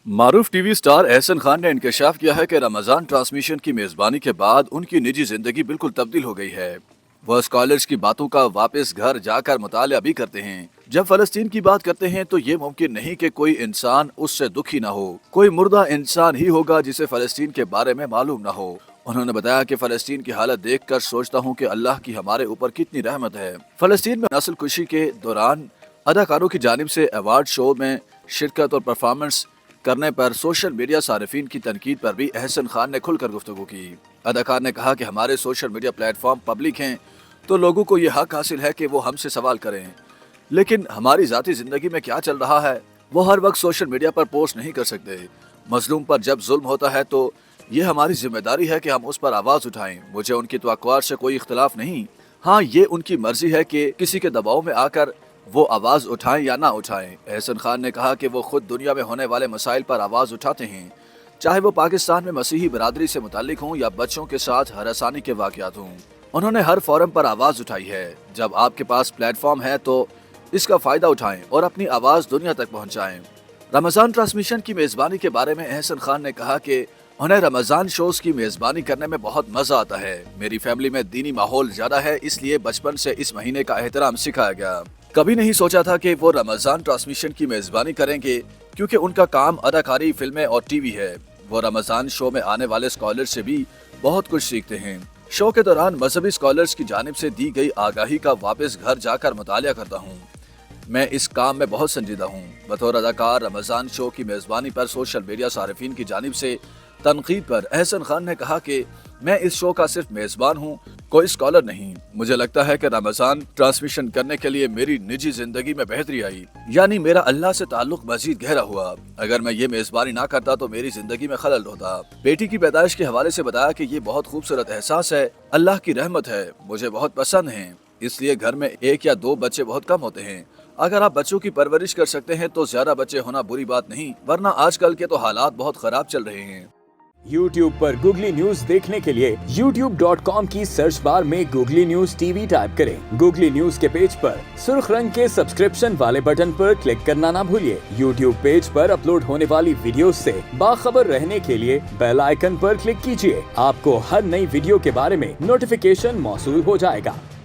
मारूफ TV star Ehsan Khan ने इंकशाफ किया है कि रमजान ट्रांसमिशन की मेजबानी के बाद उनकी निजी जिंदगी बिल्कुल तब्दील हो गई है। वह स्कॉलर्स की बातों का वापस घर जाकर मुताला भी करते हैं। जब फलस्तीन की बात करते हैं तो ये मुमकिन नहीं कि कोई इंसान उससे दुखी ना हो। कोई मुर्दा इंसान ही होगा जिसे फलस्तीन के बारे में मालूम ना हो। उन्होंने बताया कि फलस्तीन की हालत देखकर सोचता हूँ कि अल्लाह की हमारे ऊपर कितनी रहमत है। फलस्तीन में नस्ल कुशी के दौरान अदाकारों की जानिब से अवार्ड शो में शिरकत और परफॉर्मेंस करने पर सोशल मीडिया सारिफीन की तनकीद पर भी एहसन खान ने खुलकर गुफ्तगू की। अदाकार ने कहा कि हमारे सोशल मीडिया प्लेटफॉर्म पब्लिक हैं तो लोगों को ये हक हासिल है कि वो हमसे सवाल करें, लेकिन हमारी जाती जिंदगी में क्या चल रहा है वो हर वक्त सोशल मीडिया पर पोस्ट नहीं कर सकते। मजलूम पर जब जुल्म होता है तो ये हमारी जिम्मेदारी है कि हम उस पर आवाज उठाएं। मुझे उनकी तवक्कुआत से कोई इख्तिलाफ नहीं। हाँ, ये उनकी मर्जी है कि किसी के दबाव में आकर वो आवाज उठाएं या ना उठाएं। एहसन खान ने कहा कि वो खुद दुनिया में होने वाले मसाइल पर आवाज उठाते हैं, चाहे वो पाकिस्तान में मसीही बरादरी से मुताल्लिक हों या बच्चों के साथ हरासानी के वाकयात हों। उन्होंने हर फोरम पर आवाज उठाई है। जब आपके पास प्लेटफॉर्म है तो इसका फायदा उठाएं और अपनी आवाज दुनिया तक पहुंचाएं। रमजान ट्रांसमिशन की मेजबानी के बारे में एहसन खान ने कहा कि उन्हें रमजान शोज की मेजबानी करने में बहुत मजा आता है। मेरी फैमिली में दीनी माहौल ज्यादा है, इसलिए बचपन से इस महीने का एहतराम सिखाया गया। कभी नहीं सोचा था कि वो रमजान ट्रांसमिशन की मेजबानी करेंगे, क्योंकि उनका काम अदाकारी, फिल्में और टीवी है। वो रमजान शो में आने वाले स्कॉलर से भी बहुत कुछ सीखते हैं। शो के दौरान मजहबी स्कॉलर्स की जानिब से दी गई आगाही का वापस घर जाकर मुतालिया करता हूँ। मैं इस काम में बहुत संजीदा हूँ। बतौर अदाकार रमजान शो की मेजबानी पर सोशल मीडिया सारिफीन की जानिब से तनकीद पर एहसन खान ने कहा कि मैं इस शो का सिर्फ मेजबान हूँ, कोई स्कॉलर नहीं। मुझे लगता है कि रमजान ट्रांसमिशन करने के लिए मेरी निजी जिंदगी में बेहतरी आई, यानी मेरा अल्लाह से ताल्लुक मजीद गहरा हुआ। अगर मैं ये मेजबानी ना करता तो मेरी जिंदगी में खलल होता। बेटी की पैदाइश के हवाले से बताया कि ये बहुत खूबसूरत एहसास है, अल्लाह की रहमत है, मुझे बहुत पसंद है। इसलिए घर में 1 या 2 बच्चे बहुत कम होते हैं। अगर आप बच्चों की परवरिश कर सकते हैं तो ज्यादा बच्चे होना बुरी बात नहीं, वरना आजकल के तो हालात बहुत खराब चल रहे हैं। YouTube पर गूगली न्यूज देखने के लिए youtube.com की सर्च बार में गूगली न्यूज टीवी टाइप करें। गूगली न्यूज के पेज पर सुर्ख रंग के सब्सक्रिप्शन वाले बटन पर क्लिक करना ना भूलिए। YouTube पेज पर अपलोड होने वाली वीडियोस से बाखबर रहने के लिए बेल आइकन पर क्लिक कीजिए। आपको हर नई वीडियो के बारे में नोटिफिकेशन मौसूल हो जाएगा।